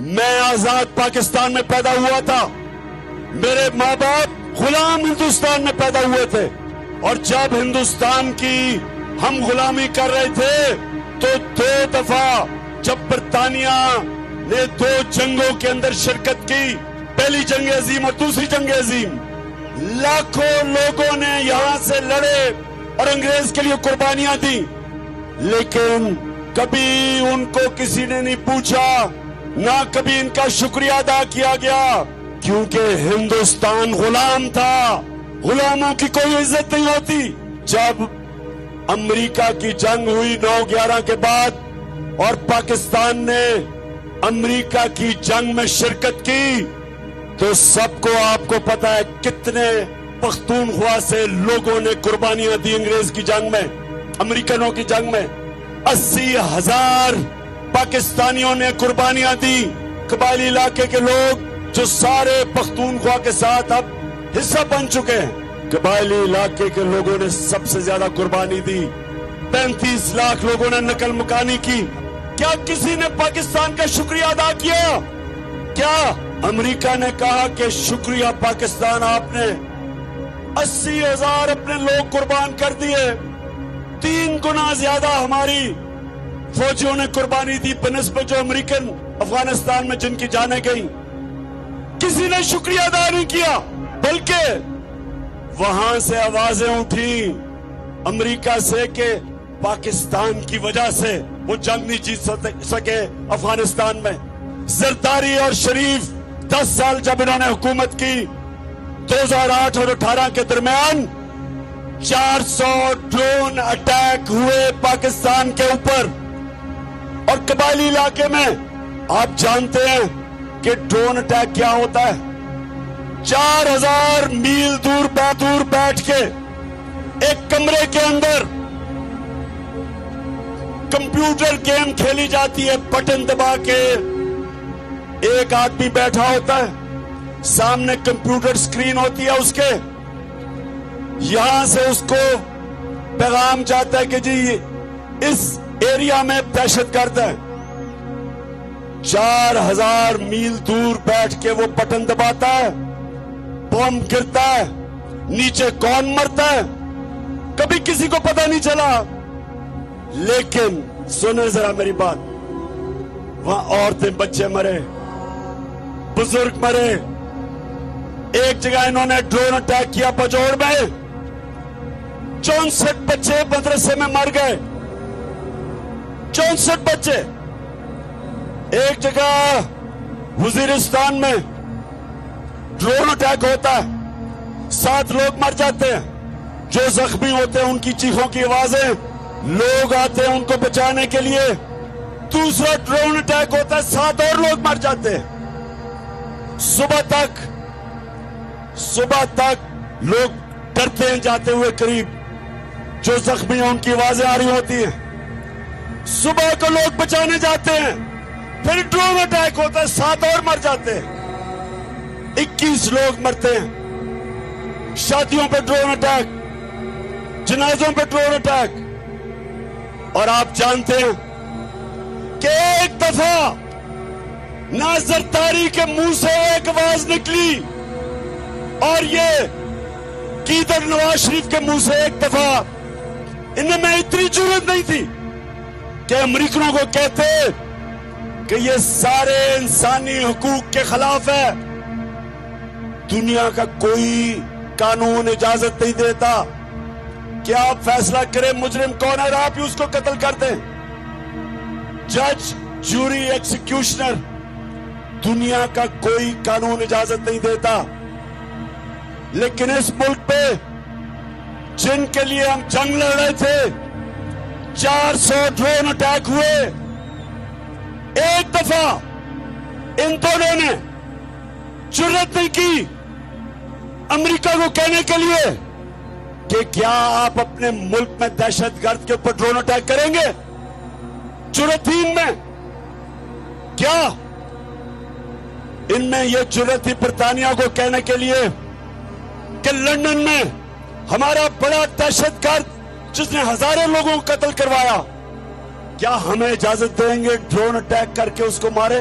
میں آزاد پاکستان میں پیدا ہوا تھا، میرے ماں باپ غلام ہندوستان میں پیدا ہوئے تھے، اور جب ہندوستان کی ہم غلامی کر رہے تھے تو 2 دفعہ جب برطانیہ نے 2 جنگوں کے اندر شرکت کی، پہلی جنگ عظیم اور دوسری جنگ عظیم، لاکھوں لوگوں نے یہاں سے لڑے اور انگریز کے لیے قربانیاں دی، لیکن کبھی ان کو کسی نے نہیں پوچھا، نہ کبھی ان کا شکریہ ادا کیا گیا، کیونکہ ہندوستان غلام تھا، غلاموں کی کوئی عزت نہیں ہوتی۔ جب امریکہ کی جنگ ہوئی 9/11 کے بعد اور پاکستان نے امریکہ کی جنگ میں شرکت کی، تو سب کو آپ کو پتا ہے کتنے پختونخوا سے لوگوں نے قربانیاں دی انگریز کی جنگ میں، امریکنوں کی جنگ میں 80,000 پاکستانیوں نے قربانیاں دی۔ قبائلی علاقے کے لوگ جو سارے پختونخوا کے ساتھ اب حصہ بن چکے ہیں، قبائلی علاقے کے لوگوں نے سب سے زیادہ قربانی دی، 35 لاکھ لوگوں نے نقل مکانی کی۔ کیا کسی نے پاکستان کا شکریہ ادا کیا؟ کیا امریکہ نے کہا کہ شکریہ پاکستان، آپ نے 80,000 اپنے لوگ قربان کر دیے، 3 گنا زیادہ ہماری فوجیوں نے قربانی دی بنسبت جو امریکن افغانستان میں جن کی جانیں گئیں؟ کسی نے شکریہ ادا نہیں کیا، بلکہ وہاں سے آوازیں اٹھی امریکہ سے کہ پاکستان کی وجہ سے وہ جنگ نہیں جیت سکے افغانستان میں۔ زرداری اور شریف 10 سال جب انہوں نے حکومت کی، 2008 اور 18 کے درمیان 400 ڈرون اٹیک ہوئے پاکستان کے اوپر، اور قبائلی علاقے میں آپ جانتے ہیں کہ ڈرون اٹیک کیا ہوتا ہے۔ 4000 میل دور بیٹھ کے ایک کمرے کے اندر کمپیوٹر گیم کھیلی جاتی ہے، بٹن دبا کے ایک آدمی بیٹھا ہوتا ہے، سامنے کمپیوٹر سکرین ہوتی ہے اس کے، یہاں سے اس کو پیغام جاتا ہے کہ جی اس ایریا میں دہشت گرد ہے۔ 4000 میل دور بیٹھ کے وہ بٹن دباتا ہے، بم گرتا ہے، نیچے کون مرتا ہے کبھی کسی کو پتہ نہیں چلا۔ لیکن سنیں ذرا میری بات، وہاں عورتیں بچے مرے، بزرگ مرے۔ ایک جگہ انہوں نے ڈرون اٹیک کیا بجوڑ میں، 64 بچے مدرسے میں مر گئے، 64 بچے۔ ایک جگہ وزیرستان میں ڈرون اٹیک ہوتا ہے، 7 لوگ مر جاتے ہیں، جو زخمی ہوتے ہیں ان کی چیخوں کی آوازیں، لوگ آتے ہیں ان کو بچانے کے لیے، دوسرا ڈرون اٹیک ہوتا ہے، 7 اور لوگ مر جاتے ہیں۔ صبح تک لوگ ڈرتے ہیں جاتے ہوئے قریب، جو زخمی ہیں ان کی آوازیں آ رہی ہوتی ہیں، صبح کو لوگ بچانے جاتے ہیں، پھر ڈرون اٹیک ہوتا ہے، 7 اور مر جاتے ہیں، 21 لوگ مرتے ہیں۔ شادیوں پہ ڈرون اٹیک، جنازوں پہ ڈرون اٹیک۔ اور آپ جانتے ہیں کہ ایک دفعہ ناظر طاری کے منہ سے ایک آواز نکلی، اور یہ قیدر نواز شریف کے منہ سے ایک دفعہ، انہیں میں اتنی جرأت نہیں تھی کہ امریکنوں کو کہتے کہ یہ سارے انسانی حقوق کے خلاف ہے، دنیا کا کوئی قانون اجازت نہیں دیتا کہ آپ فیصلہ کریں مجرم کون ہے اور آپ ہی اس کو قتل کر دیں۔ جج، جوری، ایکسیکیوشنر، دنیا کا کوئی قانون اجازت نہیں دیتا۔ لیکن اس ملک پہ جن کے لیے ہم جنگ لڑ رہے تھے، 400 ڈرون اٹیک ہوئے، ایک دفعہ ان دونوں نے جرأت نہیں کی امریکہ کو کہنے کے لیے کہ کیا آپ اپنے ملک میں دہشت گرد کے اوپر ڈرون اٹیک کریں گے؟ جرأت تھی ان میں؟ کیا ان میں یہ جرأت تھی برطانیہ کو کہنے کے لیے کہ لندن میں ہمارا بڑا دہشت گرد جس نے ہزاروں لوگوں کو قتل کروایا، کیا ہمیں اجازت دیں گے ڈرون اٹیک کر کے اس کو مارے؟